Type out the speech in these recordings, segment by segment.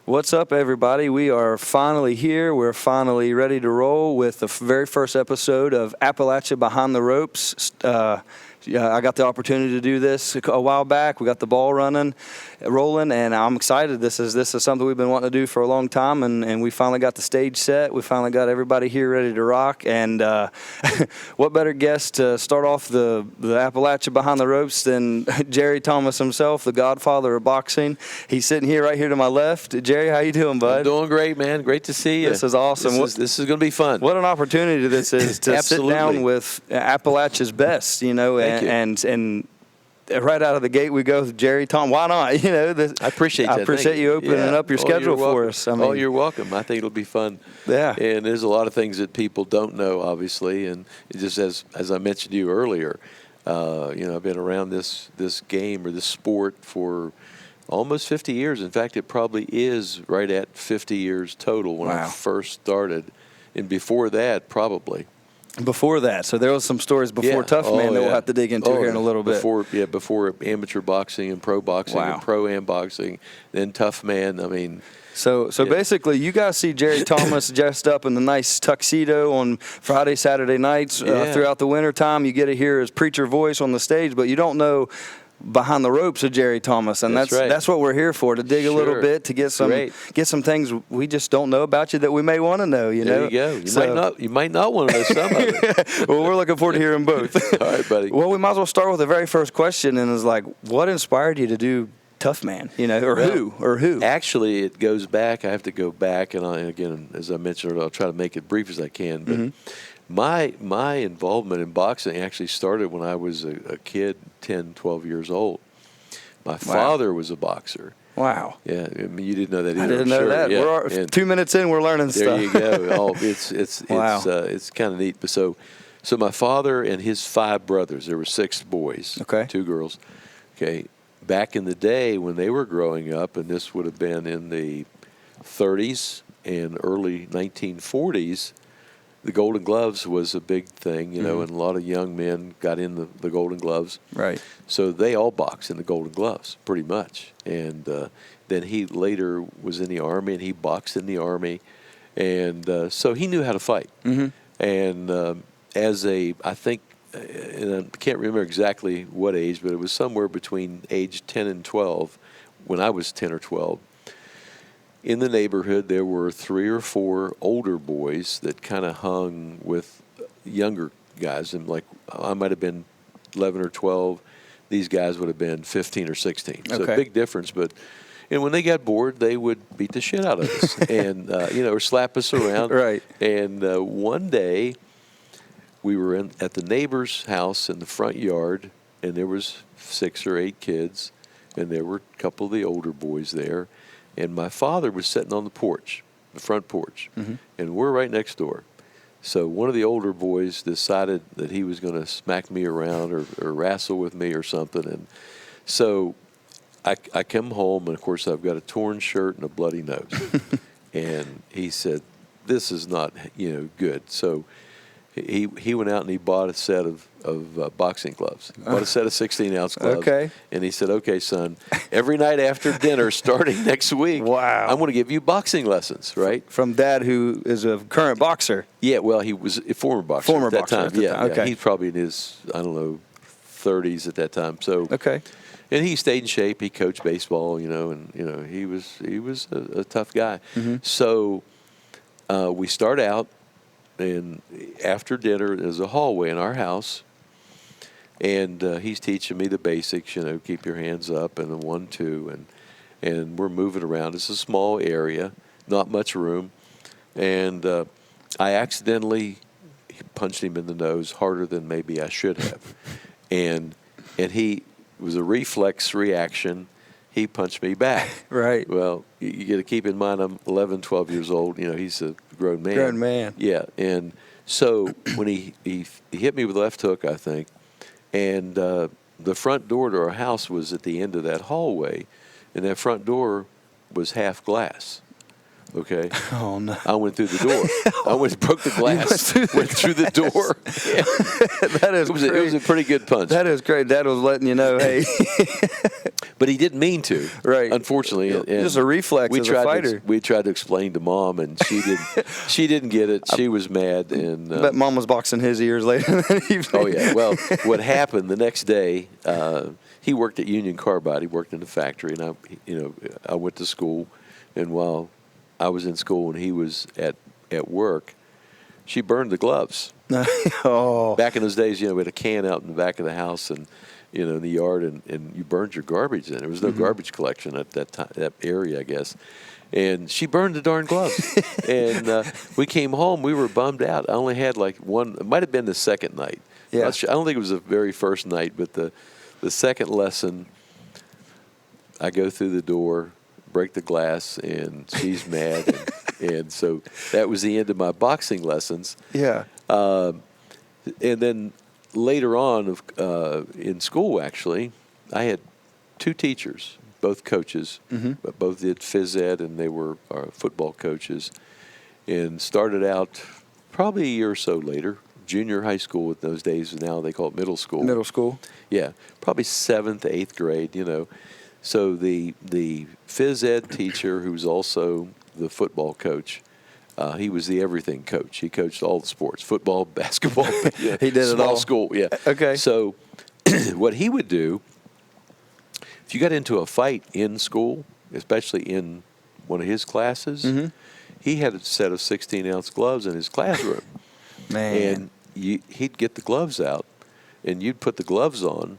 What's up, everybody? We are finally here. We're finally ready to roll with the very first episode of Appalachia Behind the Ropes. I got the opportunity to do this a while back. We got the ball rolling, and I'm excited. This is something we've been wanting to do for a long time, and we finally got the stage set. We finally got everybody here ready to rock. And what better guest to start off the Appalachia Behind the Ropes than Jerry Thomas himself, the Godfather of boxing. He's sitting here right here to my left. Jerry, how you doing, bud? I'm doing great, man. Great to see you. This is awesome. This is going to be fun. What an opportunity this is to sit down with Appalachia's best, and right out of the gate we go with Jerry Tom. Why not? I appreciate that. I appreciate you opening up your schedule for us. You're welcome. I think it'll be fun. Yeah. And there's a lot of things that people don't know, obviously, and it just as I mentioned to you earlier, I've been around this game or this sport for almost 50 years. In fact, it probably is right at 50 years total when I first started, and before that, probably. Before that, so there was some stories before Toughman that we'll have to dig into here in a little bit. Before amateur boxing and pro boxing and pro-am boxing, then Toughman. So basically, you guys see Jerry Thomas dressed up in the nice tuxedo on Friday, Saturday nights throughout the winter time. You get to hear his preacher voice on the stage, but you don't know behind the ropes of Jerry Thomas, and that's what we're here for, to dig a little bit, to get some things we just don't know about you that we may want to know. There you go. You might not want to know some of it. Well, we're looking forward to hearing both. All right, buddy. Well, we might as well start with the very first question, and it's like, what inspired you to do Toughman? Who? Actually, it goes back. I have to go back, and again, as I mentioned, I'll try to make it brief as I can. But my involvement in boxing actually started when I was a kid, 10, 12 years old. My father was a boxer. Wow. Yeah, you didn't know that either. I didn't know that. Yeah. 2 minutes in, we're learning there stuff. There you go. It's kind of neat. So my father and his 5 brothers, there were 6 boys, 2 girls. Okay, back in the day when they were growing up, and this would have been in the 30s and early 1940s, the Golden Gloves was a big thing, and a lot of young men got in the Golden Gloves. Right. So they all boxed in the Golden Gloves, pretty much. And then he later was in the Army, and he boxed in the Army. And so he knew how to fight. Mm-hmm. And I think, and I can't remember exactly what age, but it was somewhere between age 10 and 12, when I was 10 or 12. In the neighborhood, there were 3 or 4 older boys that kind of hung with younger guys. And like, I might have been 11 or 12. These guys would have been 15 or 16. So a big difference. And when they got bored, they would beat the shit out of us and, or slap us around. Right. And one day, we were at the neighbor's house in the front yard, and there was 6 or 8 kids, and there were a couple of the older boys there. And my father was sitting on the porch, the front porch, and we're right next door. So one of the older boys decided that he was going to smack me around or wrestle with me or something. And so I come home, and, of course, I've got a torn shirt and a bloody nose. And he said, this is not, good. So he went out and he bought a set of boxing gloves. Bought a set of 16-ounce gloves. Okay. And he said, okay, son, every night after dinner starting next week, I'm going to give you boxing lessons, right? From Dad, who is a current boxer. Yeah, well, he was a former boxer at that time. Yeah. He's probably in his, 30s at that time. So and he stayed in shape. He coached baseball, and he was a tough guy. Mm-hmm. So we start out. And after dinner, there's a hallway in our house, and he's teaching me the basics, keep your hands up, and the 1, 2, and we're moving around. It's a small area, not much room, and I accidentally punched him in the nose harder than maybe I should have, and it was a reflex reaction. He punched me back. Right. Well, you got to keep in mind I'm 11, 12 years old. He's a grown man. Grown man. Yeah. And so when he hit me with a left hook, I think, and the front door to our house was at the end of that hallway, and that front door was half glass. Okay. Oh no! I went through the door. I broke the glass. Went through the door. That is. It was a pretty good punch. That is great. Dad was letting you know, hey. But he didn't mean to, right? Unfortunately, and just a reflex as a fighter. We tried to explain to Mom, and she didn't. She didn't get it. She was mad, and I bet Mom was boxing his ears later that evening. Oh yeah. Well, what happened the next day? He worked at Union Carbide. He worked in the factory, and I went to school, and while I was in school and he was at work, she burned the gloves. Oh. Back in those days, we had a can out in the back of the house and, in the yard, and you burned your garbage in. There was no garbage collection at that time, that area, I guess. And she burned the darn gloves. And we came home. We were bummed out. I only had like one. It might have been the second night. Yeah. I don't think it was the very first night, but the second lesson, I go through the door, break the glass, and she's mad. And so that was the end of my boxing lessons. Yeah. And then later on in school, actually, I had two teachers, both coaches, but both did phys ed, and they were football coaches, and started out probably a year or so later, junior high school in those days. Now they call it middle school. Middle school. Yeah, probably 7th, 8th grade, So the phys ed teacher, who was also the football coach, he was the everything coach. He coached all the sports, football, basketball. He did it all. Small school, yeah. Okay. So what he would do, if you got into a fight in school, especially in one of his classes, he had a set of 16-ounce gloves in his classroom. Man. And he'd get the gloves out, and you'd put the gloves on.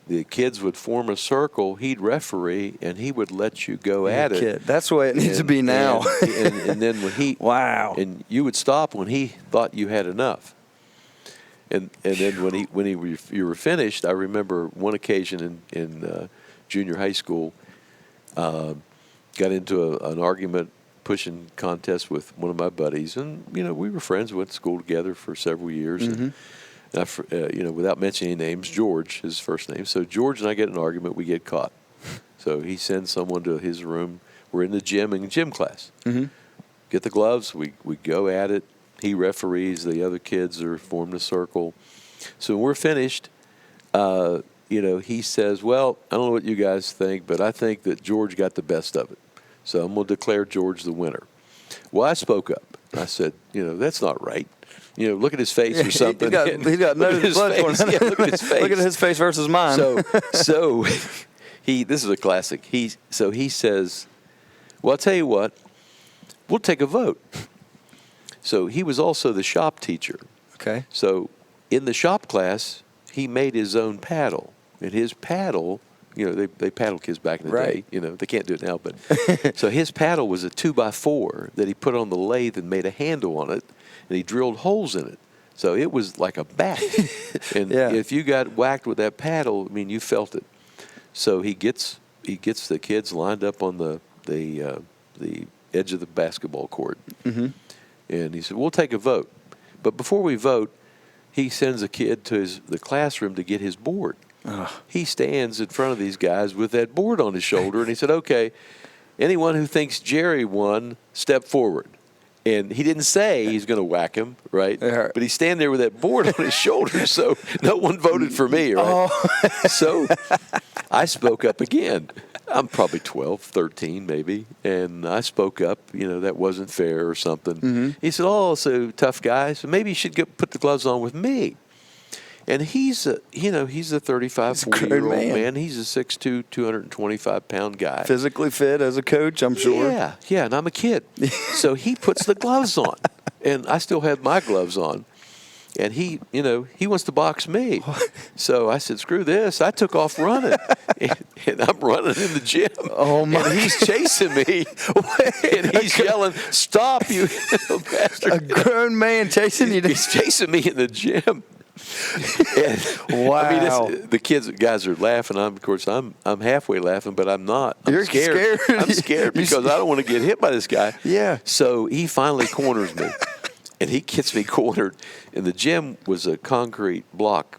The kids would form a circle. He'd referee, and he would let you go at it. That's the way it needs to be now. And then when he wow, and you would stop when he thought you had enough. And then when you were finished, I remember one occasion in junior high school, got into an argument, pushing contest with one of my buddies, and we were friends. We went to school together for several years. And without mentioning names, George, his first name. So George and I get in an argument. We get caught. So he sends someone to his room. We're in the gym class. Get the gloves. We go at it. He referees. The other kids are formed a circle. So when we're finished, he says, well, I don't know what you guys think, but I think that George got the best of it. So I'm going to declare George the winner. Well, I spoke up. I said, that's not right. Look at his face or something. He's got no blood going on. Yeah, look at his face. Look at his face versus mine. So this is a classic. He says, well, I'll tell you what, we'll take a vote. So he was also the shop teacher. Okay. So in the shop class, he made his own paddle. And his paddle, they paddle kids back in the day. They can't do it now. But so his paddle was a 2x4 that he put on the lathe and made a handle on it. And he drilled holes in it. So it was like a bat. And if you got whacked with that paddle, you felt it. So he gets the kids lined up on the edge of the basketball court. And he said, we'll take a vote. But before we vote, he sends a kid to the classroom to get his board. He stands in front of these guys with that board on his shoulder, and he said, okay, anyone who thinks Jerry won, step forward. And he didn't say he's going to whack him, right? But he's standing there with that board on his shoulder, so no one voted for me, right? So I spoke up again. I'm probably 12, 13 maybe, and I spoke up, that wasn't fair or something. He said, so tough guy, so maybe you should put the gloves on with me. And he's a 35, 40-year-old man. He's a 6'2", 225-pound guy. Physically fit as a coach, I'm sure. Yeah, and I'm a kid. So he puts the gloves on, and I still have my gloves on. And he wants to box me. So I said, screw this. I took off running. And I'm running in the gym. Oh, my. And he's chasing me. And he's yelling, stop, you bastard. A grown man chasing you. He's chasing me in the gym. Wow. The guys are laughing. I'm halfway laughing, but I'm not. You're scared. I'm scared because I don't want to get hit by this guy. Yeah. So he finally corners me. And he gets me cornered. And the gym was a concrete block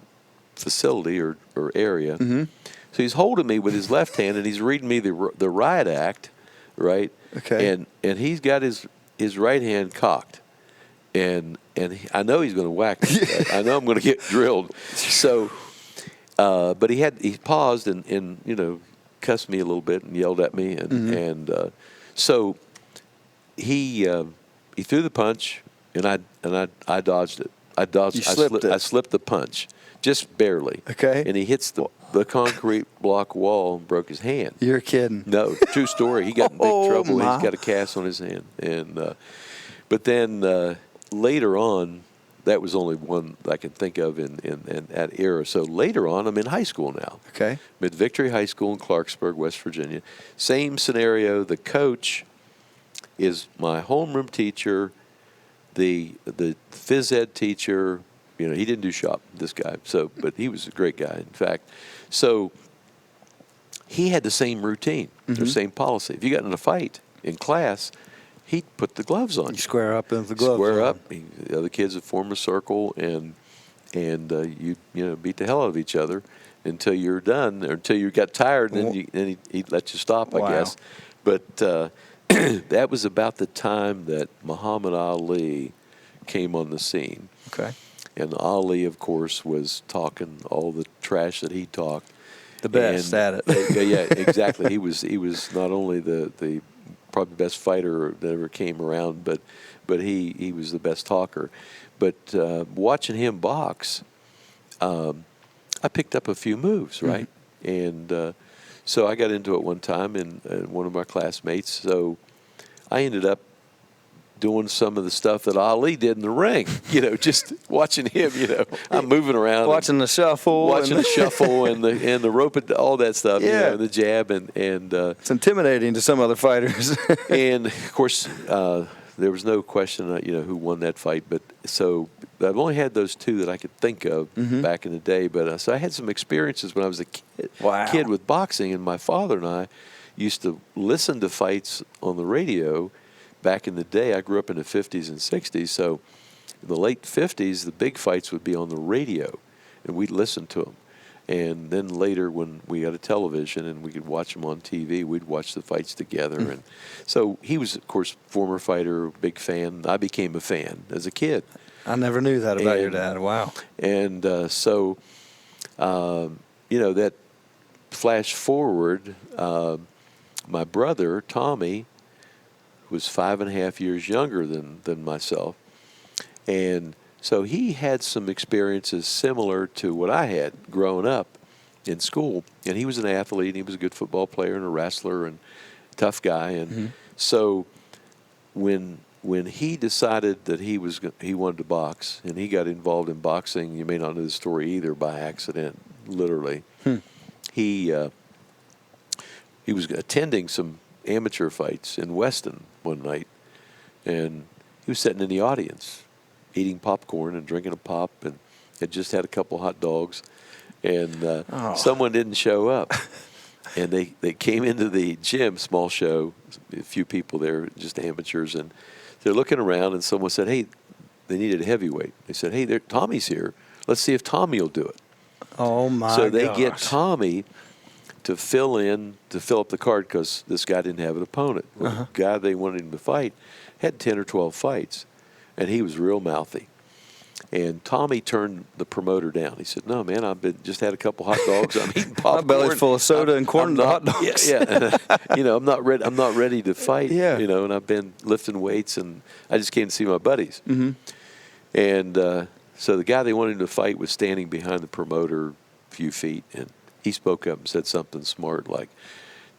facility or area. So he's holding me with his left hand, and he's reading me the riot act, right? Okay. And he's got his right hand cocked. And I know he's going to whack me. I know I'm going to get drilled. So, but he paused and cussed me a little bit and yelled at me, and so he threw the punch, and I dodged it. I slipped the punch, just barely. Okay. And he hits the concrete block wall and broke his hand. You're kidding. No, true story. He got in big trouble. He's got a cast on his hand, and but then later on. That was only one I can think of in that era. So later on, I'm in high school now. Okay. Mid-Victory High School in Clarksburg, West Virginia. Same scenario. The coach is my homeroom teacher, the phys ed teacher. You know, he didn't do shop, this guy. But he was a great guy, in fact. So he had the same routine, the same policy. If you got in a fight in class, he'd put the gloves on. You square up with the gloves. Square up. The other kids would form a circle, and you beat the hell out of each other until you're done, or until you got tired, and then he'd let you stop, I guess. But that was about the time that Muhammad Ali came on the scene. Okay. And Ali, of course, was talking all the trash that he talked. The best at it. Yeah, exactly. He was not only the probably the best fighter that ever came around, but he was the best talker. But watching him box, I picked up a few moves, right? And so I got into it one time, and one of my classmates. So I ended up doing some of the stuff that Ali did in the ring. Just watching him. I'm moving around, watching the shuffle, and the rope, and all that stuff. And the jab, and it's intimidating to some other fighters. And of course, there was no question, who won that fight. But so I've only had those two that I could think of back in the day. But so I had some experiences when I was a kid with boxing, and my father and I used to listen to fights on the radio. Back in the day, I grew up in the 50s and 60s, so in the late 50s, the big fights would be on the radio, and we'd listen to them. And then later, when we had a television and we could watch them on TV, we'd watch the fights together. And so he was, of course, former fighter, big fan. I became a fan as a kid. I never knew that about your dad. Wow. And so, that flash forward, my brother, Tommy, was 5.5 years younger than myself. And so he had some experiences similar to what I had growing up in school. And he was an athlete, and he was a good football player and a wrestler and tough guy. And so when he decided that he wanted to box, and he got involved in boxing, you may not know the story either, by accident, literally. He was attending some amateur fights in Weston one night, and he was sitting in the audience eating popcorn and drinking a pop, and had just had a couple hot dogs, and someone didn't show up. And they came into the gym, small show, a few people there, just amateurs, and they're looking around, and someone said, hey, they needed a heavyweight. They said, hey, Tommy's here. Let's see if Tommy will do it. Oh, my gosh. So they get Tommy to fill up the card, because this guy didn't have an opponent. The guy they wanted him to fight had 10 or 12 fights, and he was real mouthy. And Tommy turned the promoter down. He said, no, man, just had a couple hot dogs. I'm eating popcorn. My belly's full of soda and corn and hot dogs. Yeah. I'm not ready to fight. Yeah. And I've been lifting weights, and I just came to see my buddies. And so the guy they wanted him to fight was standing behind the promoter a few feet, and he spoke up and said something smart like,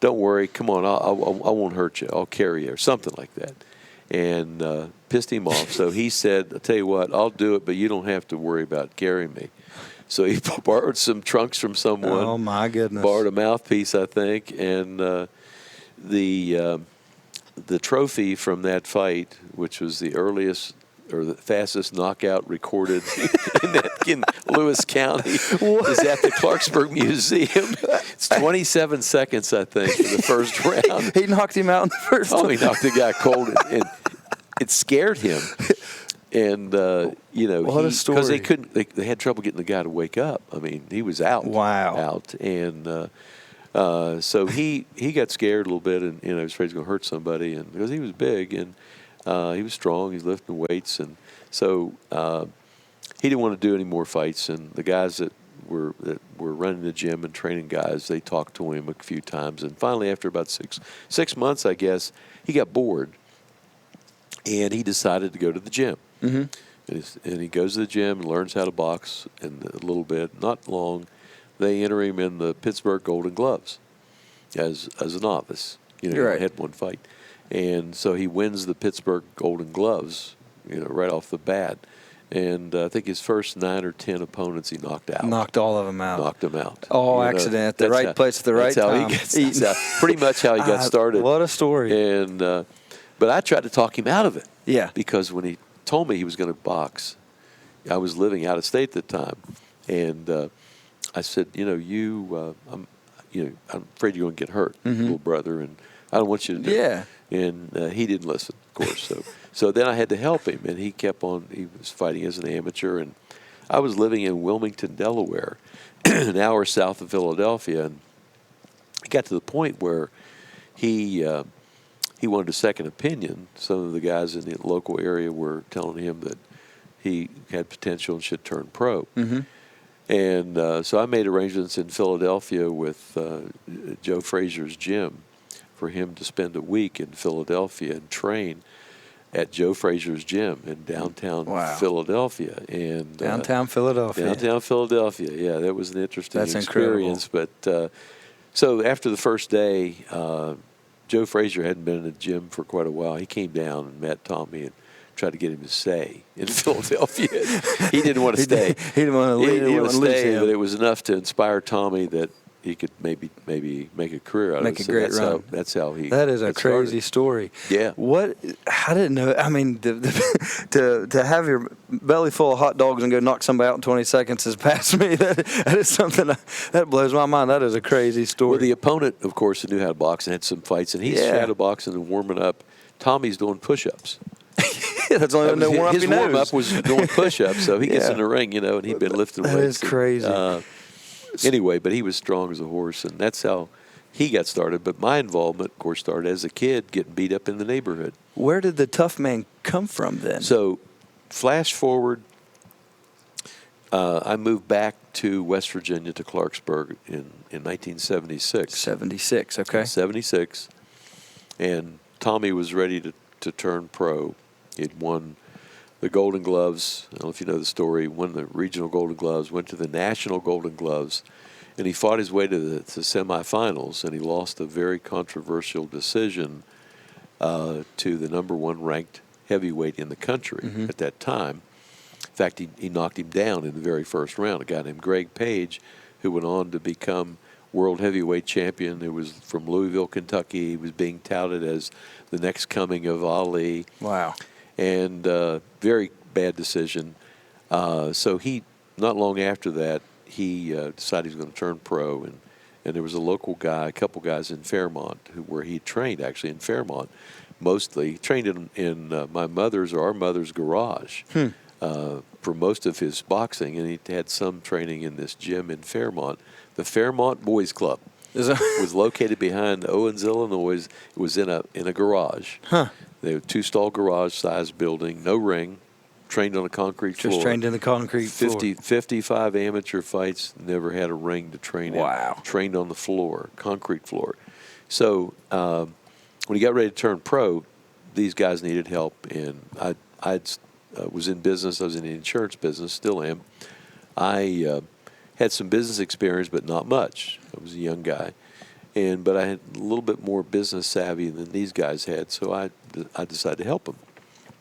don't worry, come on, I won't hurt you. I'll carry you, or something like that. And pissed him off. So he said, I'll tell you what, I'll do it, but you don't have to worry about carrying me. So he borrowed some trunks from someone. Oh, my goodness. Borrowed a mouthpiece, I think. And the trophy from that fight, which was the earliest or the fastest knockout recorded in Lewis County, is at the Clarksburg Museum. It's 27 seconds, I think, for the first round. He knocked him out in the first round. Oh, he knocked the guy cold, and it scared him. And what a story! Because they had trouble getting the guy to wake up. I mean, he was out. Wow. Out, and so he got scared a little bit, and he was afraid he was going to hurt somebody, and because he was big and he was strong, he was lifting weights, and so he didn't want to do any more fights. And the guys that were running the gym and training guys, they talked to him a few times. And finally, after about six months, I guess, he got bored. And he decided to go to the gym. Mm-hmm. And he goes to the gym and learns how to box in a little bit. Not long, they enter him in the Pittsburgh Golden Gloves as a novice. You know, right. He had one fight. And so he wins the Pittsburgh Golden Gloves, you know, right off the bat. And I think his first 9 or 10 opponents he knocked out. Knocked all of them out. Knocked them out. All accident at the right place at the right time. That's pretty much how he got started. What a story. And but I tried to talk him out of it. Yeah. Because when he told me he was going to box, I was living out of state at the time. And I said, I'm afraid you're going to get hurt, little brother, and I don't want you to do it. And he didn't listen, of course. So then I had to help him, and he kept on. He was fighting as an amateur, and I was living in Wilmington, Delaware, an hour south of Philadelphia, and it got to the point where he wanted a second opinion. Some of the guys in the local area were telling him that he had potential and should turn pro. Mm-hmm. And so I made arrangements in Philadelphia with Joe Frazier's gym for him to spend a week in Philadelphia and train at Joe Frazier's gym in downtown Philadelphia. And downtown Philadelphia. Yeah, that was an interesting experience. Incredible. But so after the first day, Joe Frazier hadn't been in the gym for quite a while. He came down and met Tommy and tried to get him to stay in Philadelphia. He didn't want to stay. He didn't want to leave. He didn't want to stay, but it was enough to inspire Tommy that he could maybe make a career out of it. Make a great run. That's how he. That is a crazy story. Yeah. I didn't know. I mean, to have your belly full of hot dogs and go knock somebody out in 20 seconds is past me. That is something that blows my mind. That is a crazy story. Well, the opponent, of course, knew how to box and had some fights, and he's shadow boxing and warming up. Tommy's doing push-ups. That's the only warm-up he knows. His warm-up was doing push-ups, so he gets in the ring, and he'd been lifting weights. That is crazy. Anyway, but he was strong as a horse, and that's how he got started. But my involvement, of course, started as a kid getting beat up in the neighborhood. Where did the Toughman come from then? So, flash forward, I moved back to West Virginia, to Clarksburg in 1976. 76, okay. 76, and Tommy was ready to turn pro. He'd won the Golden Gloves. I don't know if you know the story. Won the regional Golden Gloves, went to the national Golden Gloves, and he fought his way to the semifinals, and he lost a very controversial decision to the number one ranked heavyweight in the country at that time. In fact, he knocked him down in the very first round, a guy named Greg Page, who went on to become world heavyweight champion. It was from Louisville, Kentucky. He was being touted as the next coming of Ali. Wow. And very bad decision. So he, not long after that, he decided he was going to turn pro. And there was a local guy, a couple guys in Fairmont, where he trained actually in Fairmont, mostly. He trained in my mother's or our mother's garage for most of his boxing. And he had some training in this gym in Fairmont. The Fairmont Boys Club was located behind Owens, Illinois. It was in a garage. Huh. They were a 2-stall garage-sized building, no ring, trained on a concrete floor. Just trained in the concrete floor. 55 amateur fights, never had a ring to train in. Wow. Trained on the floor, concrete floor. So when he got ready to turn pro, these guys needed help, and I was in business. I was in the insurance business, still am. I had some business experience, but not much. I was a young guy. But I had a little bit more business savvy than these guys had, so I decided to help him,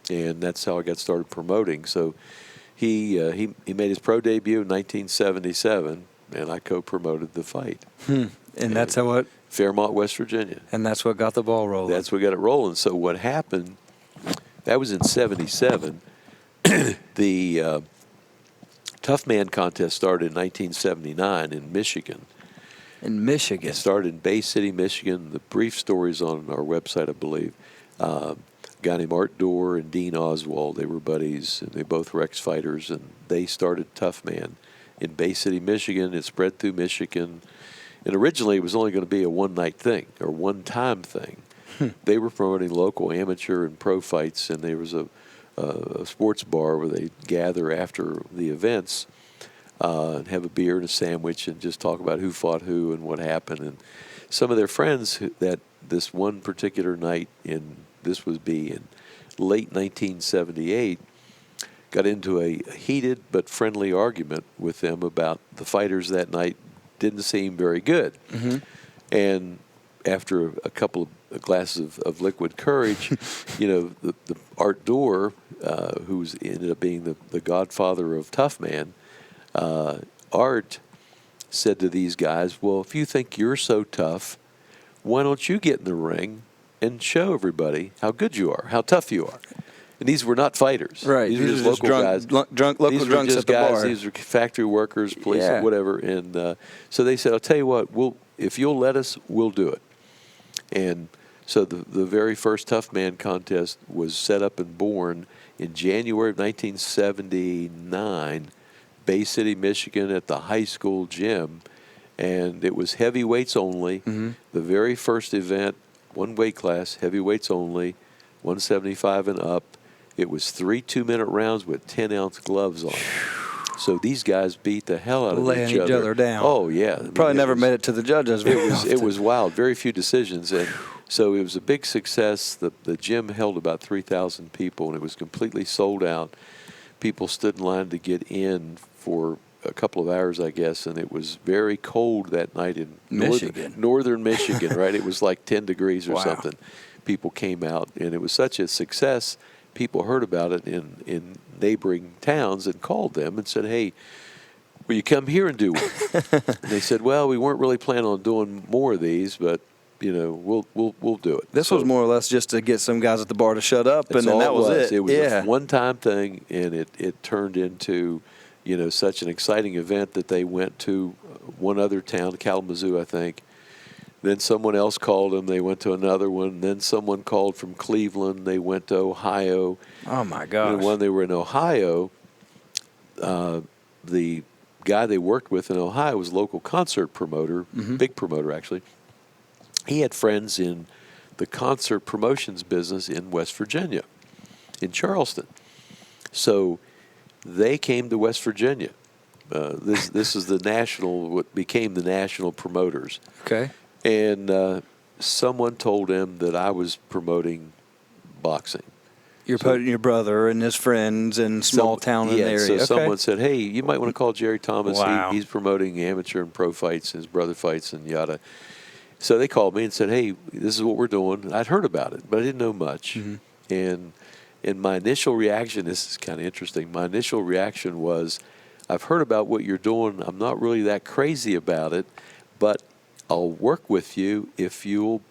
and that's how I got started promoting. So he made his pro debut in 1977, and I co-promoted the fight. And that's how it Fairmont, West Virginia, and that's what got the ball rolling. That's what got it rolling. So what happened? That was in '77. The Toughman contest started in 1979 in Michigan. In Michigan. It started in Bay City, Michigan. The brief story's on our website, I believe. A guy named Art Dorr and Dean Oswald, they were buddies, and they both were ex-fighters, and they started Toughman in Bay City, Michigan. It spread through Michigan. And originally it was only going to be a one-night thing or one-time thing. They were promoting local amateur and pro fights, and there was a sports bar where they gather after the events. and have a beer and a sandwich and just talk about who fought who and what happened. And some of their friends that this one particular night this would be in late 1978, got into a heated but friendly argument with them about the fighters that night didn't seem very good. Mm-hmm. And after a couple of glasses of liquid courage, the Art Dorr, who ended up being the godfather of Toughman, Art said to these guys, well, if you think you're so tough, why don't you get in the ring and show everybody how good you are, how tough you are? And these were not fighters. Right. These were just local guys. Local these drunks were just at the guys, bar. These were factory workers, police, whatever. And so they said, I'll tell you what, if you'll let us, we'll do it. And so the very first Toughman contest was set up and born in January of 1979, Bay City, Michigan, at the high school gym. And it was heavyweights only. Mm-hmm. The very first event, one weight class, heavyweights only, 175 and up. It was 3 2-minute rounds with 10-ounce gloves on. So these guys beat the hell out of laying each other down. Oh, yeah. Probably never made it to the judges. It was wild. Very few decisions. And so it was a big success. The gym held about 3,000 people, and it was completely sold out. People stood in line to get in for a couple of hours, I guess, and it was very cold that night in northern Michigan, right? It was like 10 degrees or something. People came out, and it was such a success. People heard about it in neighboring towns and called them and said, hey, will you come here and do one? And they said, well, we weren't really planning on doing more of these, but we'll do it. This was more or less just to get some guys at the bar to shut up, and then that was it. It was a one-time thing, and it turned into such an exciting event that they went to one other town, Kalamazoo, I think. Then someone else called them. They went to another one. Then someone called from Cleveland. They went to Ohio. Oh, my gosh. And when they were in Ohio, the guy they worked with in Ohio was a local concert promoter, big promoter actually. He had friends in the concert promotions business in West Virginia, in Charleston. So they came to West Virginia. This is what became the national promoters. Okay. And someone told him that I was promoting boxing. You're putting your brother and his friends in small town in the area. So someone said, hey, you might want to call Jerry Thomas. Wow. He's promoting amateur and pro fights, his brother fights, and yada. So they called me and said, hey, this is what we're doing. I'd heard about it, but I didn't know much. Mm-hmm. And my initial reaction, this is kind of interesting, my initial reaction was, I've heard about what you're doing. I'm not really that crazy about it, but I'll work with you if you'll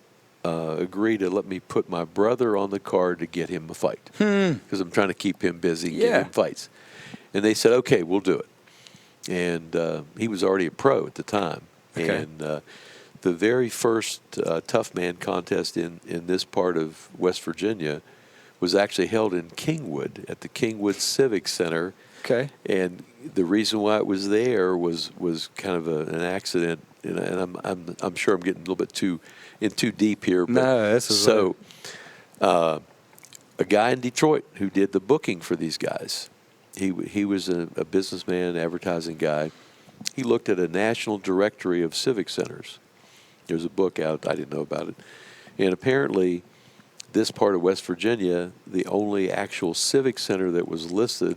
agree to let me put my brother on the card to get him a fight. Because I'm trying to keep him busy and get him fights. And they said, okay, we'll do it. And he was already a pro at the time. Okay. And the very first Toughman contest in this part of West Virginia was actually held in Kingwood at the Kingwood Civic Center. Okay. And the reason why it was there was kind of an accident. And I'm sure I'm getting a little bit too deep here. But no, this is so. A guy in Detroit who did the booking for these guys. He was a businessman, advertising guy. He looked at a national directory of civic centers. There's a book out. I didn't know about it. And apparently, this part of West Virginia, the only actual civic center that was listed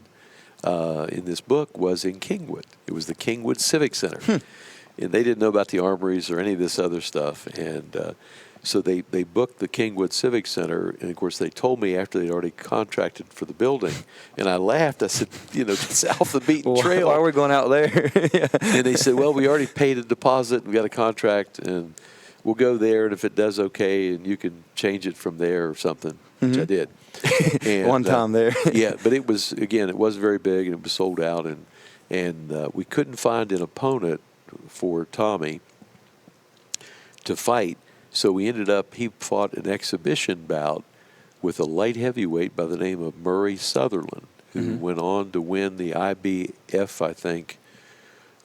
in this book was in Kingwood. It was the Kingwood Civic Center. And they didn't know about the armories or any of this other stuff. And so they booked the Kingwood Civic Center. And, of course, they told me after they'd already contracted for the building. And I laughed. I said, it's off the beaten trail. Why are we going out there? And they said, well, we already paid a deposit. We got a contract. And we'll go there. And if it does okay, and you can change it from there or something, which I did. And, one time there. Yeah, but it was, again, it wasn't very big. And it was sold out. And we couldn't find an opponent for Tommy to fight, so he fought an exhibition bout with a light heavyweight by the name of Murray Sutherland, who went on to win the IBF, I think,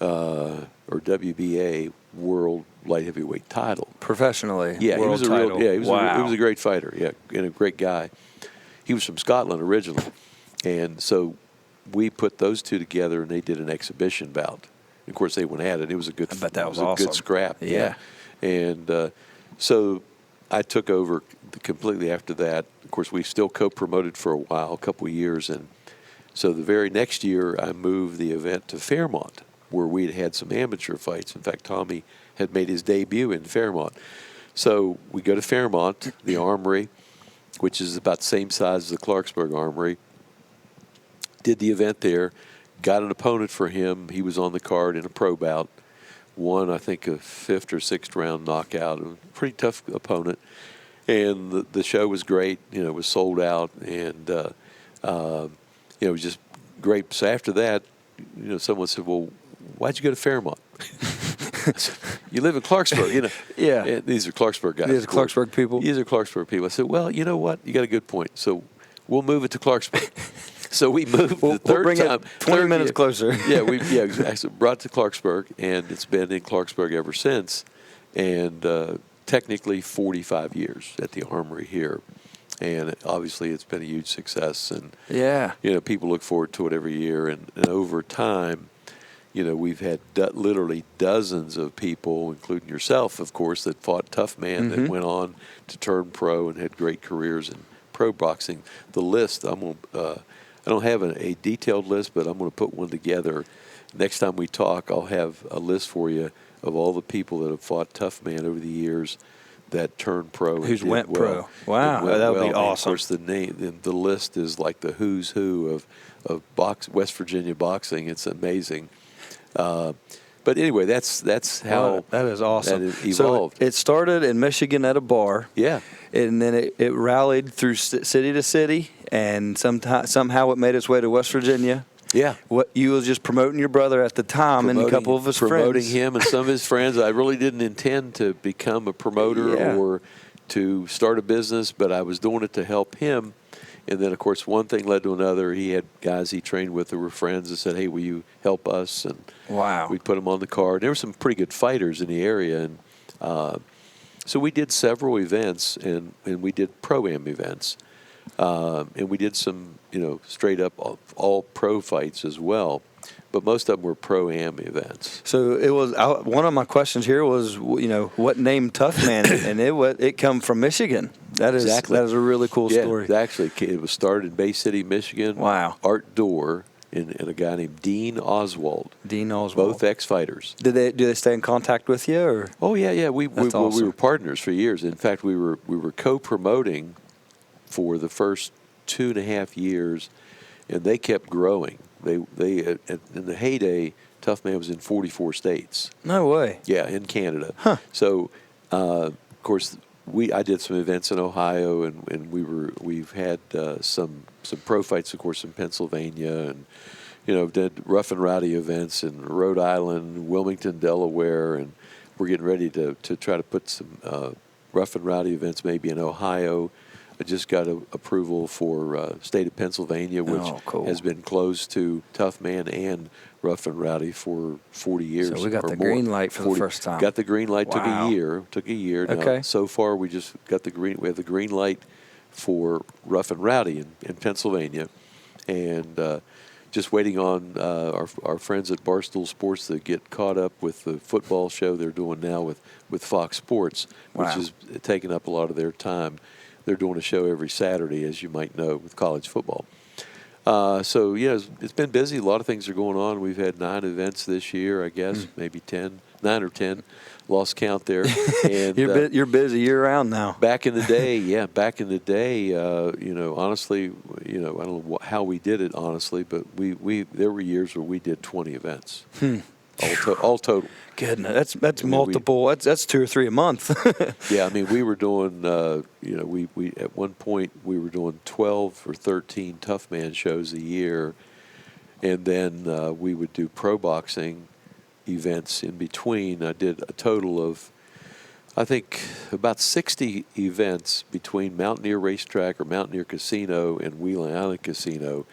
or WBA World Light Heavyweight title professionally. Yeah, world he was a title. he was a great fighter. Yeah, and a great guy. He was from Scotland originally, and so we put those two together, and they did an exhibition bout. Of course, they went at it. It was a good. I bet that was a awesome. Good scrap. Yeah. And so I took over completely after that. Of course, we still co-promoted for a while, a couple of years, and so the very next year I moved the event to Fairmont, where we'd had some amateur fights. In fact, Tommy had made his debut in Fairmont. So we go to Fairmont, the Armory, which is about the same size as the Clarksburg Armory. Did the event there, got an opponent for him. He was on the card in a pro bout. Won, I think, a 5th or 6th round knockout. A pretty tough opponent. And the show was great. It was sold out. And, it was just great. So after that, someone said, well, why'd you go to Fairmont? You live in Clarksburg, Yeah. And these are Clarksburg guys. These are Clarksburg people? These are Clarksburg people. I said, well, you know what? You got a good point. So we'll move it to Clarksburg. So we moved the third bring time. It 20 minutes closer. Exactly. Brought to Clarksburg, and it's been in Clarksburg ever since. And technically 45 years at the Armory here. And obviously it's been a huge success. And, people look forward to it every year. And over time, we've had literally dozens of people, including yourself, of course, that fought Toughman, that went on to turn pro and had great careers in pro boxing. The list, I don't have a detailed list, but I'm going to put one together. Next time we talk, I'll have a list for you of all the people that have fought Toughman over the years that turned pro. Who's went pro. Wow, that would be awesome. Of course, the list is like the who's who of West Virginia boxing. It's amazing. But anyway, that's how that is awesome. That evolved. So it started in Michigan at a bar. Yeah. And then it rallied through city to city, and somehow it made its way to West Virginia. Yeah. What you was just promoting your brother at the time and a couple of his friends. Promoting him and some of his friends. I really didn't intend to become a promoter or to start a business, but I was doing it to help him. And then, of course, one thing led to another. He had guys he trained with that were friends that said, hey, will you help us? And we'd put them on the card. There were some pretty good fighters in the area. And so we did several events, and we did pro-am events. And we did some, straight up all pro fights as well. But most of them were pro-am events. So it was one of my questions here was, what named Toughman? And it come from Michigan. That is a really cool story. Actually, it was started in Bay City, Michigan. Wow. Art Dorr and a guy named Dean Oswald. Dean Oswald. Both ex-fighters. Do they stay in contact with you? Or? Oh, yeah. We awesome. were partners for years. In fact, we were co-promoting for the first 2.5 years, and they kept growing. They in the heyday, Toughman was in 44 states. No way. Yeah, in Canada. Huh. So, of course, I did some events in Ohio, and we've had some pro fights, of course, in Pennsylvania, and did rough and rowdy events in Rhode Island, Wilmington, Delaware, and we're getting ready to try to put some rough and rowdy events maybe in Ohio. I just got approval for state of Pennsylvania, which has been closed to Toughman and Rough and Rowdy for 40 years. So we got the green light for the first time. Got the green light. Wow. Took a year. Now, okay. So far, we just got the green. We have the green light for Rough and Rowdy in Pennsylvania, and just waiting on our friends at Barstool Sports to get caught up with the football show they're doing now with Fox Sports, which is taking up a lot of their time. They're doing a show every Saturday, as you might know, with college football. So, it's been busy. A lot of things are going on. We've had 9 events this year, I guess, maybe 10, 9 or 10. Lost count there. And you're busy year-round now. Back in the day, honestly, I don't know how we did it, honestly, but there were years where we did 20 events. All total. Goodness, that's multiple. That's 2 or 3 a month. Yeah, I mean, we were doing. We at one point we were doing 12 or 13 Toughman shows a year, and then we would do pro boxing events in between. I did a total of, I think, about 60 events between Mountaineer Racetrack or Mountaineer Casino and Wheeling Island Casino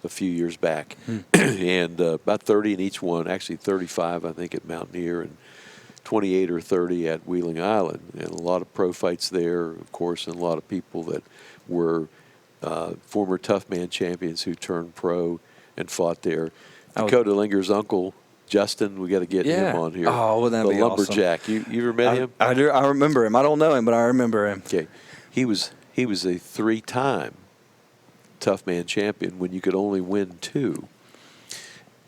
a few years back, and about 30 in each one, actually 35, I think, at Mountaineer, and 28 or 30 at Wheeling Island, and a lot of pro fights there, of course, and a lot of people that were former Toughman champions who turned pro, and fought there. Dakota Linger's uncle, Justin, we got to get him on here. Oh, wouldn't that be lumberjack. Awesome. You ever met him? I do. I remember him. I don't know him, but I remember him. Okay, he was a 3-time Toughman champion when you could only win 2.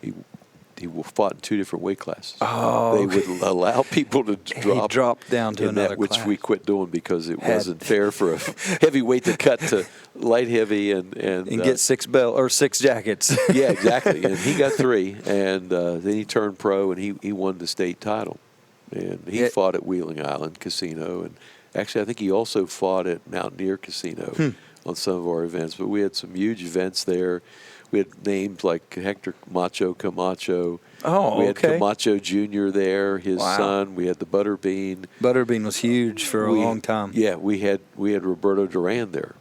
He fought in 2 different weight classes. Oh, they would allow people to drop down to another which class. we quit doing because it wasn't fair for a heavyweight to cut to light heavy and get 6 jackets. Yeah, exactly. And he got 3, and then he turned pro and he won the state title. And he fought at Wheeling Island Casino, and actually I think he also fought at Mountaineer Casino on some of our events. But we had some huge events there. We had names like Hector Camacho. Oh, we had Camacho Jr. there, his son. We had the Butterbean. Butterbean was huge for a long time. Yeah, we had Roberto Duran there.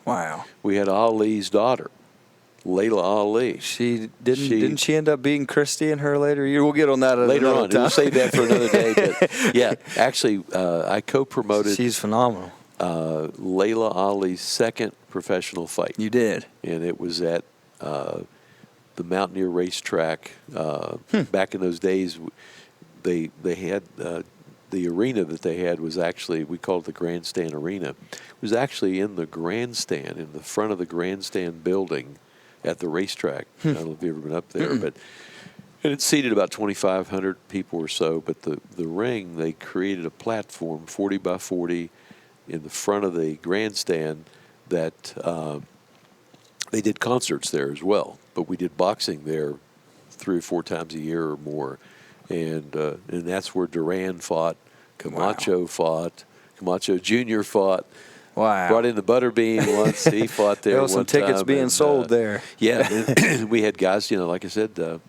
Wow. We had Ali's daughter, Layla Ali. Didn't she end up beating Christie in her later year? We'll get on that later on. Time. We'll save that for another day. But yeah, actually, I co-promoted. She's phenomenal. Layla Ali's second professional fight. You did, and it was at the Mountaineer racetrack. Back in those days, they had the arena that they had was actually, we called it the Grandstand Arena. It was actually in the grandstand, in the front of the grandstand building at the racetrack. I don't know if you've ever been up there, but and it seated about 2,500 people or so. But the ring, they created a platform, 40 by 40, in the front of the grandstand that they did concerts there as well, but we did boxing there 3 or 4 times a year or more, and that's where Duran fought, Camacho fought, Camacho Jr. fought. Wow! Brought in the Butterbean once. He fought there. There was some tickets being sold there. Yeah, we had guys. Like I said,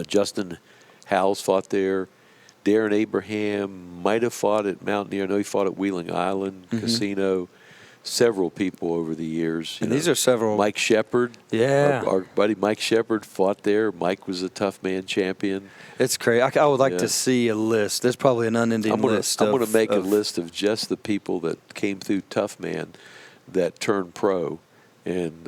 Justin Howells fought there. Darren Abraham might have fought at Mountaineer. I know he fought at Wheeling Island Casino. Several people over the years. And these are several. Mike Shepard. Yeah. Our buddy Mike Shepard fought there. Mike was a Toughman champion. It's crazy. I would like to see a list. There's probably an unending list. I'm going to make a list of just the people that came through Toughman that turned pro and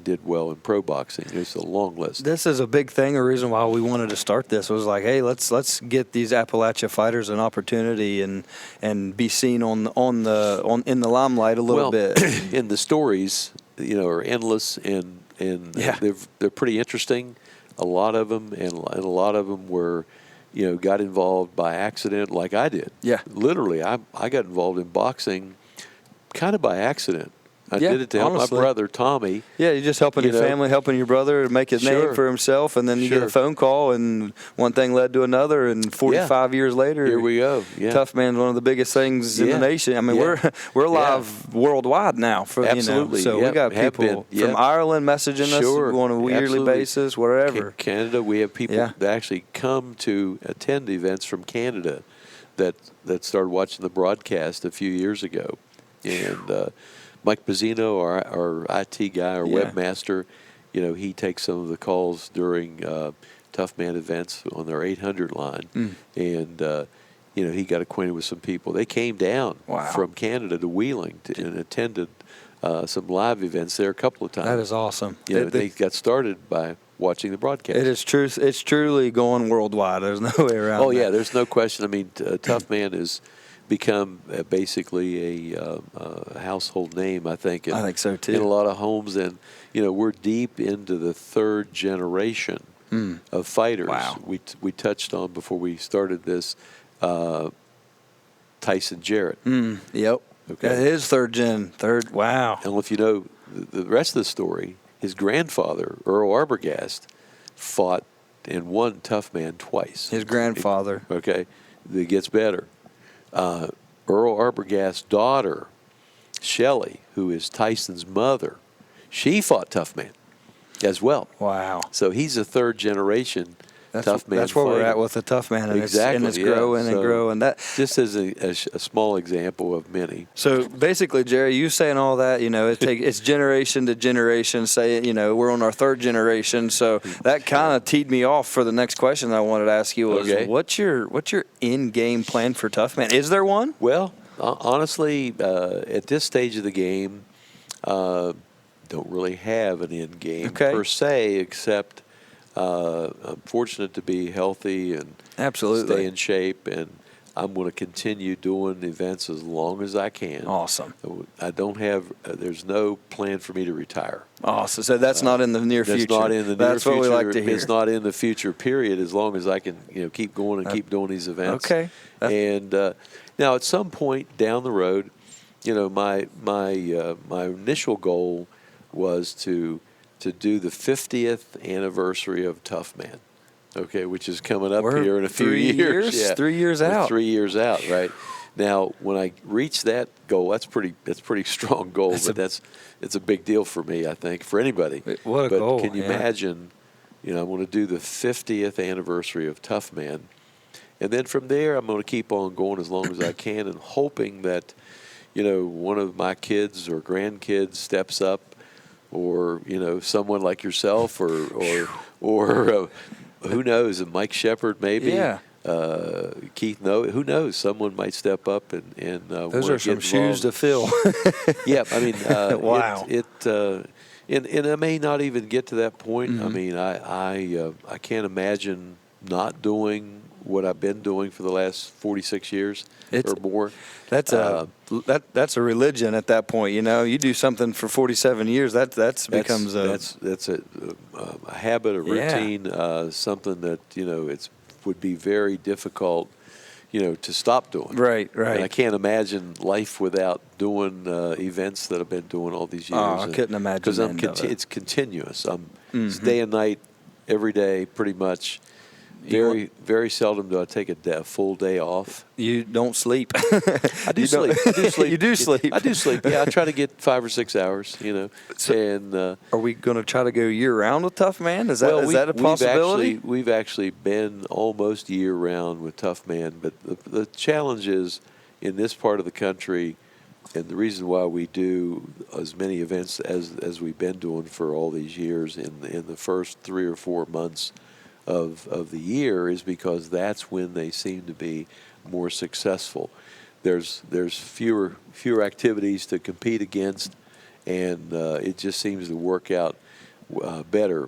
did well in pro boxing. It's a long list. This is a big thing. The reason why we wanted to start this was like, hey, let's get these Appalachia fighters an opportunity and be seen in the limelight a little bit. And the stories, are endless and they're pretty interesting. A lot of them and a lot of them were, got involved by accident, like I did. Yeah, literally, I got involved in boxing kind of by accident. I did it to help my brother, Tommy. Yeah, you're just helping your family, helping your brother make a name for himself, and then you get a phone call, and one thing led to another, and 45 years later, here we go. Yeah. Toughman's one of the biggest things in the nation. I mean, we're live worldward now. Absolutely. So we got people from Ireland messaging us on a yearly basis, wherever. Canada, we have people that actually come to attend events from Canada that started watching the broadcast a few years ago, and Mike Pizzino, our IT guy, our webmaster, he takes some of the calls during Toughman events on their 800 line, and he got acquainted with some people. They came down from Canada to Wheeling and attended some live events there a couple of times. That is awesome. They got started by watching the broadcast. It is true. It's truly going worldwide. There's no way around. Oh yeah, there's no question. I mean, Toughman is become basically a household name, I think. I think so too. In a lot of homes, and we're deep into the 3rd generation of fighters. Wow. We touched on before we started this Tyson Jarrett. Yep. Okay. That is 3rd gen. Wow. And if you know the rest of the story, his grandfather Earl Arbogast fought and won Toughman twice. His grandfather. It gets better. Earl Arbogast's daughter, Shelley, who is Tyson's mother, she fought Toughman as well. Wow. So he's a 3rd generation Toughman. That's where we're at with the Toughman, and it's growing and growing. That just as a small example of many. So basically, Jerry, you saying all that, it's generation to generation. We're on our 3rd generation. So that kind of teed me off for the next question I wanted to ask you was, what's your in-game plan for Toughman? Is there one? Well, honestly, at this stage of the game, don't really have an end game per se, except I'm fortunate to be healthy and stay in shape, and I'm going to continue doing events as long as I can. Awesome. I don't have, there's no plan for me to retire. Awesome. So that's not in the near future. That's not in the near future. That's what we like to hear. It's not in the future, period, as long as I can, keep going and keep doing these events. Okay. And now at some point down the road, my initial goal was to do the 50th anniversary of Toughman. Okay, which is coming up here in a few years. Yeah. 3 years out. 3 years out, right? Now, when I reach that goal, that's pretty strong goal, it's a big deal for me, I think, for anybody. What a goal! But can you imagine? I'm going to do the 50th anniversary of Toughman, and then from there, I'm going to keep on going as long as I can, and hoping that, one of my kids or grandkids steps up, or someone like yourself, or who knows? Mike Shepard, maybe. Yeah. Keith, who knows? Someone might step up and those are some shoes to fill. Yeah, I mean, wow. And I may not even get to that point. Mm-hmm. I mean, I can't imagine not doing what I've been doing for the last 46 years or more. That's a religion at that point. You do something for 47 years. That's becomes a habit, a routine, something that it would be very difficult, to stop doing. Right. And I can't imagine life without doing events that I've been doing all these years. Oh, I couldn't imagine because it's continuous. It's day and night, every day, pretty much. Very seldom do I take a full day off. You don't sleep. I do sleep. You do sleep. I do sleep. Yeah, I try to get 5 or 6 hours. So, are we going to try to go year round with Toughman? Is that a possibility? We've actually been almost year round with Toughman, but the challenge is in this part of the country, and the reason why we do as many events as we've been doing for all these years in the first 3 or 4 months of the year is because that's when they seem to be more successful. There's fewer activities to compete against, and it just seems to work out better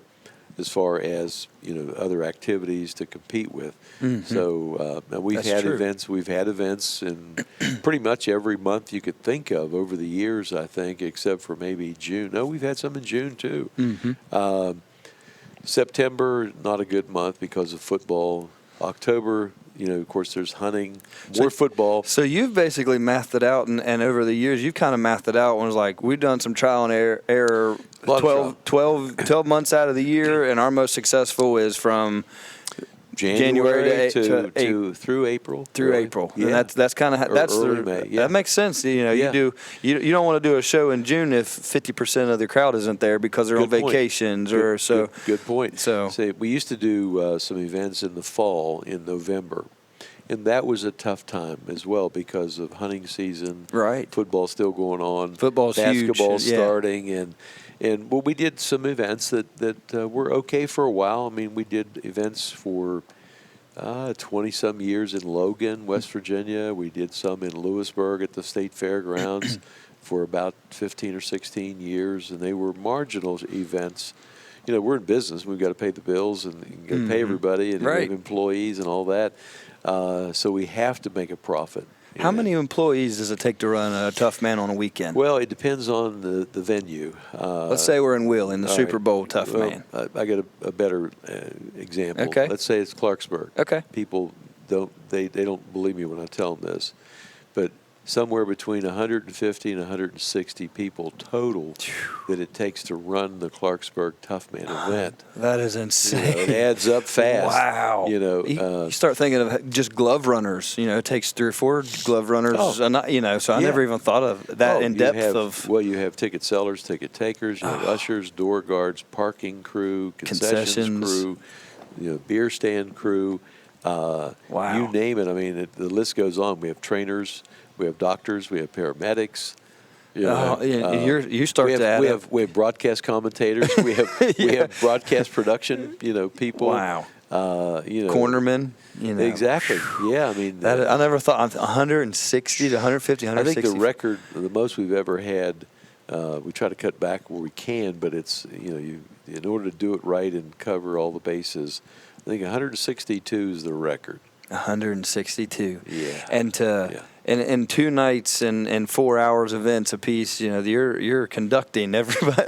as far as other activities to compete with. Mm-hmm. So we've had events in pretty much every month you could think of over the years, I think, except for maybe June. No, we've had some in June too. Mm-hmm. September, not a good month because of football. October, of course, there's hunting, more football. So you've basically mathed it out, and over the years, you've kind of mathed it out. When it's like, we've done some trial and error 12 months out of the year, and our most successful is from January to through April. Through April, yeah. And that's kind of early May. Yeah. That makes sense. You don't want to do a show in June if 50% of the crowd isn't there because they're on vacations or so. Good point. So we used to do some events in the fall in November, and that was a tough time as well because of hunting season. Right. Football still going on. Football's basketball huge. Starting and we did some events that were okay for a while. I mean, we did events for 20-some years in Logan, West Virginia. We did some in Lewisburg at the State Fairgrounds for about 15 or 16 years, and they were marginal events. We're in business. We've got to pay the bills and got to pay everybody, and we have employees and all that. So we have to make a profit. How many employees does it take to run a Toughman on a weekend? Well, it depends on the venue. Let's say we're in Wheeling, the Super Bowl Toughman. Well, I got a better example. Okay. Let's say it's Clarksburg. Okay. People don't believe me when I tell them this, but somewhere between 150 and 160 people total that it takes to run the Clarksburg Toughman event. That is insane. It adds up fast. Wow. You start thinking of just glove runners. It takes 3 or 4 glove runners. So I never even thought of that in depth you have ticket sellers, ticket takers, you have ushers, door guards, parking crew, concessions crew, beer stand crew. Wow. You name it. I mean, the list goes on. We have trainers. We have doctors. We have paramedics. You start to add up. We have broadcast commentators. We have broadcast production. People. Wow. Cornermen. Exactly. Yeah. I mean, I never thought 160 to 150, 160. I think the most we've ever had We try to cut back where we can, but it's, in order to do it right and cover all the bases, I think 162 is the record. 162. Yeah. And in 2 nights and 4 hours events apiece, you're conducting everybody.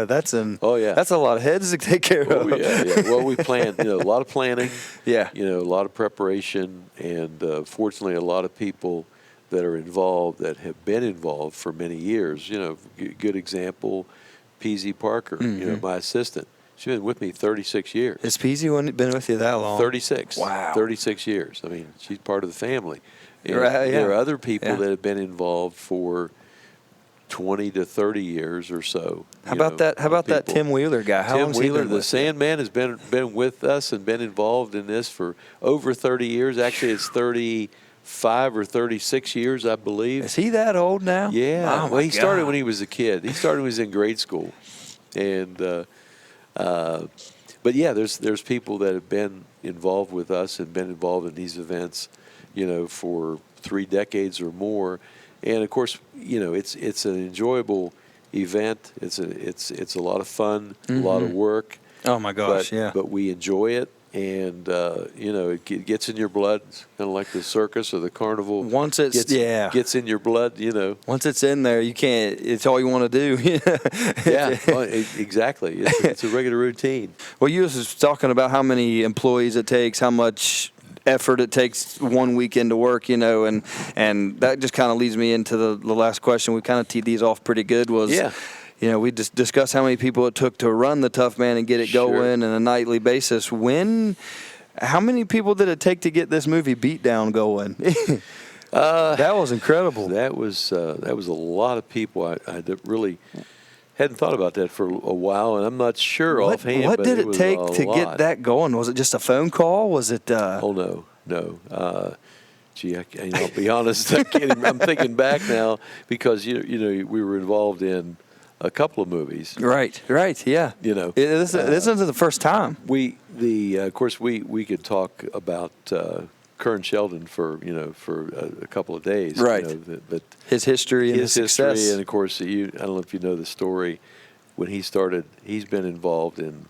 That's that's a lot of heads to take care of. Yeah. Well, we plan, a lot of planning. Yeah. A lot of preparation, and fortunately, a lot of people that are involved that have been involved for many years. Good example, PZ Parker. My assistant. She's been with me 36 years. Has PZ been with you that long? 36. Wow. 36 years. I mean, she's part of the family. Right, There are other people that have been involved for 20 to 30 years or so. How about that Tim Wheeler guy? How Tim Wheeler, the Sandman, has been with us and been involved in this for over 30 years. Actually, it's 35 or 36 years, I believe. Is he that old now? Yeah. Oh, he started when he was a kid. He started when he was in grade school. And but yeah, there's people that have been involved with us and been involved in these events, for 3 decades or more. And of course, it's an enjoyable event. It's a lot of fun, a lot of work. Oh my gosh, But we enjoy it, and it gets in your blood. It's kind of like the circus or the carnival. Once gets in your blood, Once it's in there, you can't. It's all you want to do. Yeah, well, exactly. It's a regular routine. Well, you was talking about how many employees it takes, how much effort it takes one weekend to work, and that just kind of leads me into the last question. We kind of teed these off pretty good. We just discussed how many people it took to run the Toughman and get it going on a nightly basis. How many people did it take to get this movie Beatdown going? That was incredible. That was a lot of people. I really hadn't thought about that for a while, and I'm not sure offhand. What did it take to get that going? Was it just a phone call? Was it? Oh no. I'll be honest. I'm thinking back now because we were involved in a couple of movies. Right, yeah. This isn't the first time. Of course, we could talk about Kern Sheldon for a couple of days. Right. But his history and his success. And of course, I don't know if you know the story. When he started, he's been involved in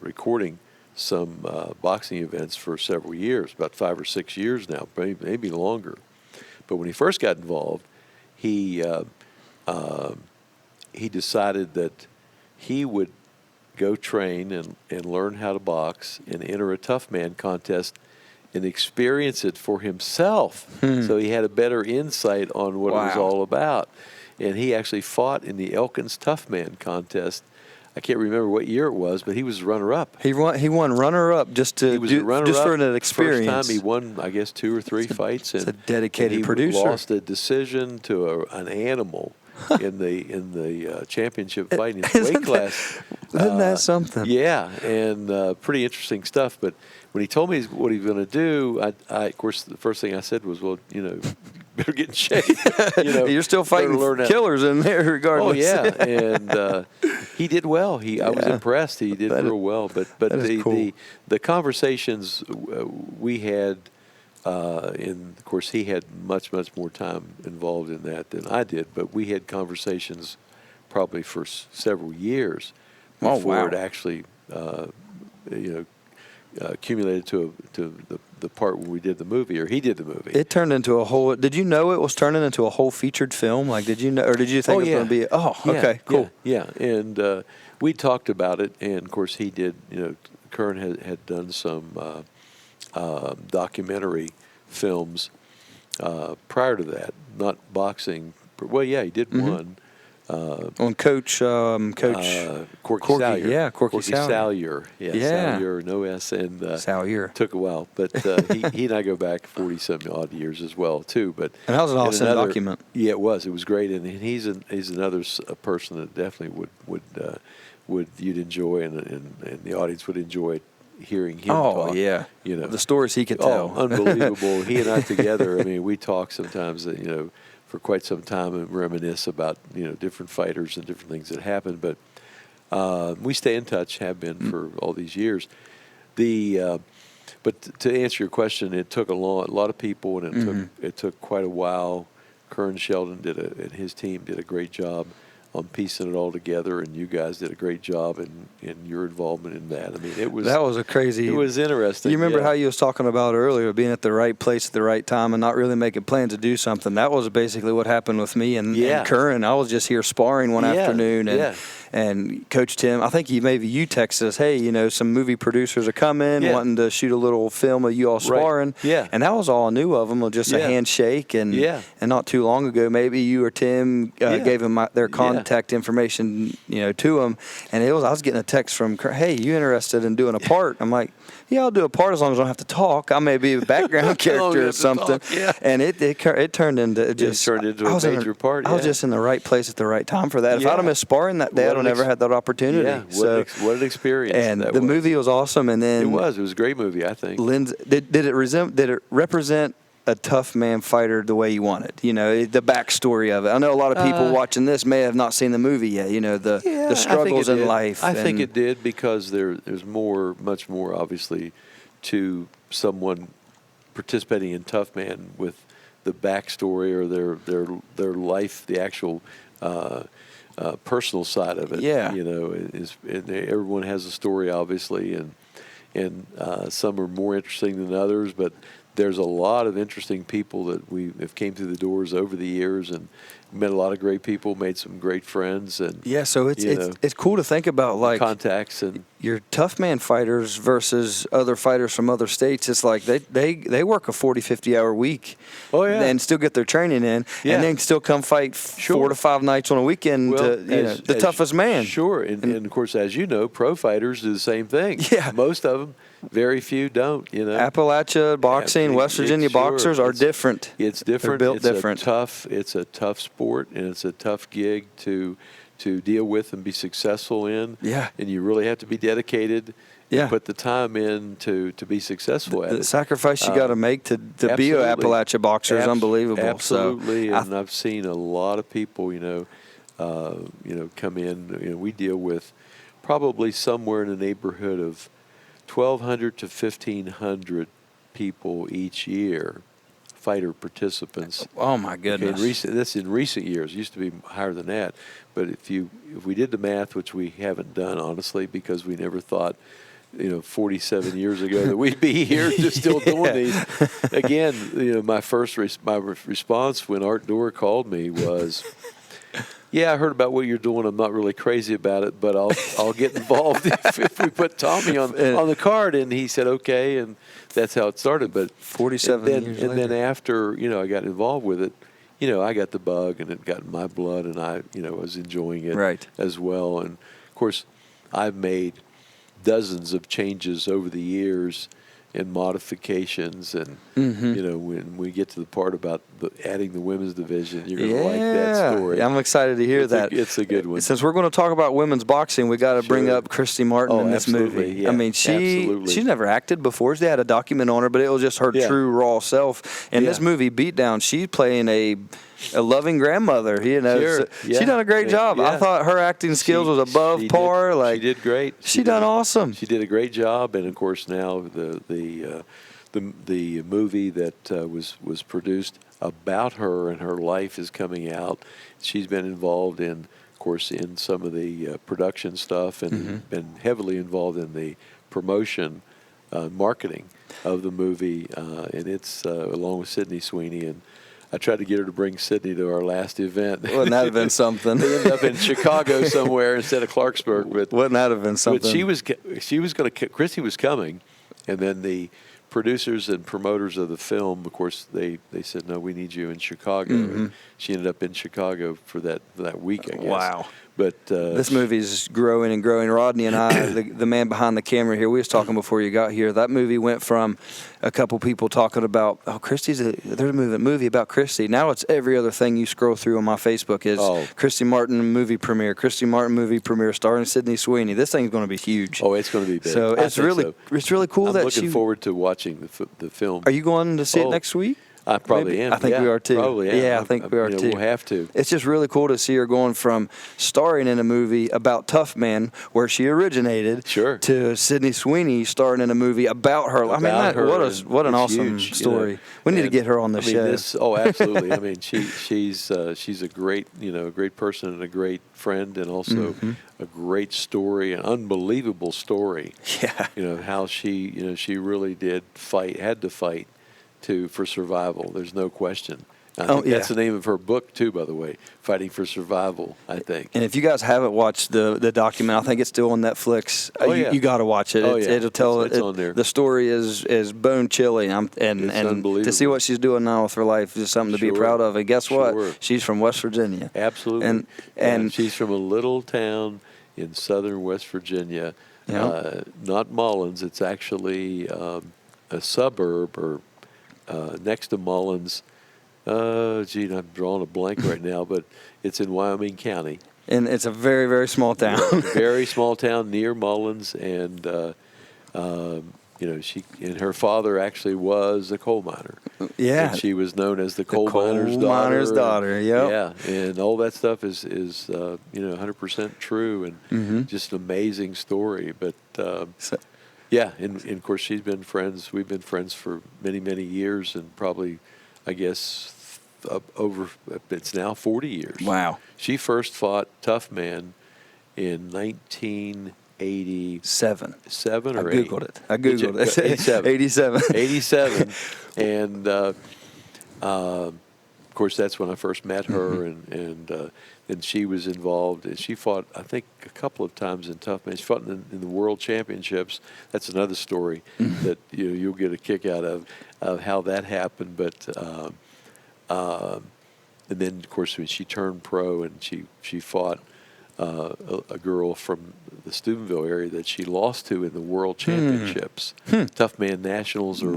recording some boxing events for several years, about 5 or 6 years now, maybe longer. But when he first got involved, he decided that he would go train and learn how to box and enter a Toughman contest and experience it for himself. So he had a better insight on what it was all about. And he actually fought in the Elkins Toughman contest. I can't remember what year it was, but he was runner-up. He won runner-up just for an experience. First time he won, I guess, 2 or 3 fights. It's a dedicated producer. He lost a decision to an animal in the championship fight in his weight class. Isn't that something? Yeah, and pretty interesting stuff. But when he told me what he was going to do, I of course, the first thing I said was, well, better get in shape. You're still fighting killers in there regardless. Oh, yeah, and he did well. I was impressed. He did real well. But the conversations we had, and of course he had much more time involved in that than I did. But we had conversations probably for several years before it actually, accumulated to the part when we did the movie, or he did the movie. It turned into a whole. Did you know it was turning into a whole featured film? Like, did you know, or did you think it was going to be? Okay, cool. Yeah, and we talked about it, and of course he did. Kern had done some documentary films prior to that, not boxing. Well, yeah, he did one. On Coach Corky Salyer. Yeah, Corky Salyer. Yeah, Salyer, no S, and Salyer. Took a while, but he and I go back 40-some odd years as well too. But and that was an awesome document. Yeah, it was. It was great, and he's another person that definitely would you'd enjoy, and the audience would enjoy hearing him talk. Oh yeah, the stories he could tell. Unbelievable. He and I together. I mean, we talk sometimes. For quite some time and reminisce about different fighters and different things that happened, but we stay in touch, have been for all these years. But to answer your question, it took a lot of people, and it took quite a while. Kern Sheldon and his team did a great job. piecing it all together, and you guys did a great job in your involvement in that. I mean, it was crazy. It was interesting. You remember how you was talking about earlier, being at the right place at the right time and not really making plans to do something. That was basically what happened with me and Curran. I was just here sparring one afternoon, and Coach Tim, I think maybe you texted us, hey, some movie producers are coming, wanting to shoot a little film of you all sparring. Right. Yeah. And that was all I knew of them, just a handshake. And not too long ago, maybe you or Tim gave them their contact information, to them. And I was getting a text from, hey, you interested in doing a part? I'm like, yeah, I'll do a part as long as I don't have to talk. I may be a background character or something. And it turned into a major part. I was just in the right place at the right time for that. If I'd have missed sparring that day, I'd have never had that opportunity. Yeah, what an experience. And the movie was awesome. And then it was a great movie, I think. Did it represent a tough man fighter the way you wanted? The backstory of it. I know a lot of people watching this may have not seen the movie yet. The struggles in life. I think it did, because there's much more obviously to someone participating in Toughman with the backstory or their life, the actual personal side of it. Yeah. Everyone has a story, obviously, and some are more interesting than others, but there's a lot of interesting people that we have came through the doors over the years, and met a lot of great people, made some great friends, and so it's cool to think about, like, contacts and your Toughman fighters versus other fighters from other states. It's like they work a 40-50 hour week, and still get their training in, and then still come fight 4 to 5 nights on a weekend. The toughest man. Sure, and of course, as you know, pro fighters do the same thing. Yeah, most of them. Very few don't, Appalachia boxing, West Virginia boxers are different. It's different. They're built different. It's a tough sport, and it's a tough gig to deal with and be successful in. Yeah. And you really have to be dedicated. And put the time in to be successful at it. The sacrifice you got to make to be an Appalachia boxer is unbelievable. Absolutely, and I've seen a lot of people, come in. We deal with probably somewhere in the neighborhood of 1,200 to 1,500 people each year, fighter participants. Oh my goodness! This in recent years. It used to be higher than that. But if we did the math, which we haven't done honestly, because we never thought, 47 years ago that we'd be here just still doing these. Again, my response when Art Dorr called me was, yeah, I heard about what you're doing. I'm not really crazy about it, but I'll get involved if we put Tommy on the card. And he said, okay, and that's how it started. But 47 years later. And then after, I got involved with it, I got the bug, and it got in my blood, and I, was enjoying it as well. And, of course, I've made dozens of changes over the years and modifications, and when we get to the part about adding the women's division, you're going to like that story. I'm excited to hear that. It's a good one. Since we're going to talk about women's boxing, we got to bring up Christy Martin in this movie. Yeah, I mean, she's never acted before. She had a document on her, but it was just her true raw self. In this movie, Beatdown, she's playing a loving grandmother. She done a great job. I thought her acting skills was above par. She did great. She done awesome. She did a great job, and of course now the movie that was produced about her and her life is coming out. She's been involved in, of course, in some of the production stuff, and been heavily involved in the promotion, marketing of the movie, and it's along with Sydney Sweeney. And I tried to get her to bring Sydney to our last event. Wouldn't that have been something? They ended up in Chicago somewhere instead of Clarksburg. But wouldn't that have been something? But she was going to. Chrissy was coming, and then the producers and promoters of the film, of course, they said, no, we need you in Chicago. And she ended up in Chicago for that week, I guess. Wow. But this movie is growing and growing. Rodney and I, the man behind the camera here, we was talking before you got here. That movie went from a couple people talking about, there's a movie about Christy. Now it's every other thing you scroll through on my Facebook is Christy Martin movie premiere, starring Sydney Sweeney. This thing's going to be huge. Oh, it's going to be big. So it's really cool. I'm looking forward to watching the film. Are you going to see it next week? I probably am. I think we are too. Probably am. Yeah, I think we are too. We'll have to. It's just really cool to see her going from starring in a movie about Toughman, where she originated, to Sydney Sweeney starring in a movie about her. What an awesome story. You know, we need to get her on the show. Absolutely. I mean, she's a great great person and a great friend, and also a great story, an unbelievable story. Yeah. You know how she really had to fight for survival. There's no question. I think that's the name of her book too, by the way, Fighting for Survival, I think. And if you guys haven't watched the document, I think it's still on Netflix. You got to watch it. It'll tell it's on there. The story is bone chilling, and to see what she's doing now with her life is something to be proud of. And guess what? She's from West Virginia. Absolutely. And she's from a little town in southern West Virginia, not Mullins. It's actually a suburb or next to Mullins. I'm drawing a blank right now, but it's in Wyoming County. And it's a very, very small town. Very small town near Mullins, and she and her father actually was a coal miner. Yeah, and she was known as the coal miner's daughter. Yeah, and all that stuff is 100% true, and just an amazing story. But and of course we've been friends for many, many years, and probably, I guess, it's now 40 years. Wow. She first fought Toughman in 1987. Seven or eight? I Googled it. 87. 87. And, of course, that's when I first met her, and she was involved. And she fought, I think, a couple of times in Toughman. She fought in the World Championships. That's another story that you'll get a kick out of how that happened. But and then, of course, when she turned pro, and she fought a girl from the Steubenville area that she lost to in the World Championships. Toughman Nationals or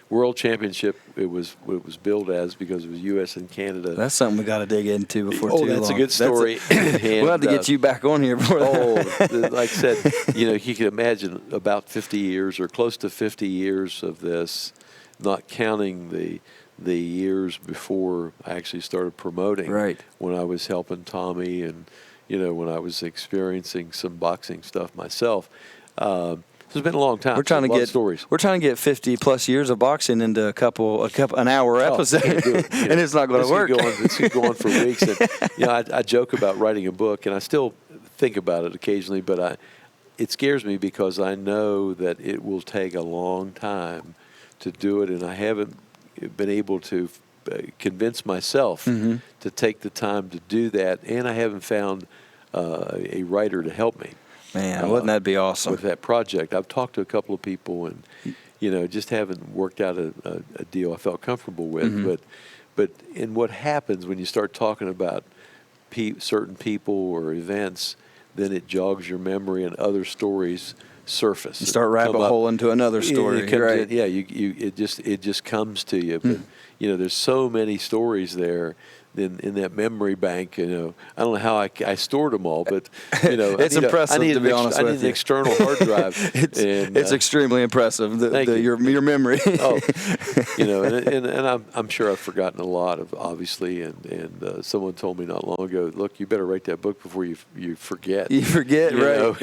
World Championship. It was billed as, because it was U.S. and Canada. That's something we got to dig into before too long. That's a good story. We'll have to get you back on here before that. Like I said, you can imagine about 50 years or close to 50 years of this, not counting the years before I actually started promoting. Right. When I was helping Tommy, and when I was experiencing some boxing stuff myself. It's been a long time. We're trying to get stories. We're trying to get 50 plus years of boxing into an hour episode, and it's not going to work. This could go on for weeks. And, I joke about writing a book, and I still think about it occasionally, but it scares me because I know that it will take a long time to do it, and I haven't been able to convince myself to take the time to do that, and I haven't found a writer to help me. Man, wouldn't that be awesome? With that project. I've talked to a couple of people, and just haven't worked out a deal I felt comfortable with. But in what happens when you start talking about certain people or events, then it jogs your memory, and other stories surface. You start rabbit hole into another story. Right? It just comes to you. But there's so many stories there in that memory bank. I don't know how I stored them all, but it's impressive. To be honest with you, I need an external hard drive. It's extremely impressive. Your memory. And I'm sure I've forgotten a lot of, obviously, and someone told me not long ago, look, you better write that book before you forget. You forget, right?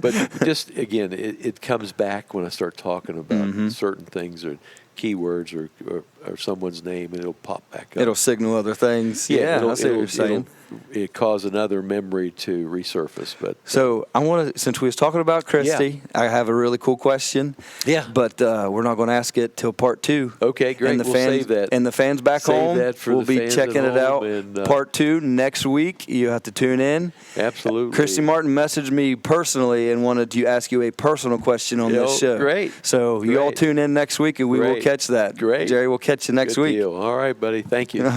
But just again, it comes back when I start talking about certain things or keywords or someone's name, and it'll pop back up. It'll signal other things. Yeah, I see what you're saying. It cause another memory to resurface. But so I want to, since we was talking about Christy, I have a really cool question. Yeah. But we're not going to ask it till part 2. Okay, great. We'll save that. And the fans back home, we'll be checking it out. And, part 2 next week. You have to tune in. Absolutely. Christy Martin messaged me personally and wanted to ask you a personal question on this show. Great. So you all tune in next week, and we will catch that. Great. Jerry will catch you next week. Deal. All right, buddy. Thank you.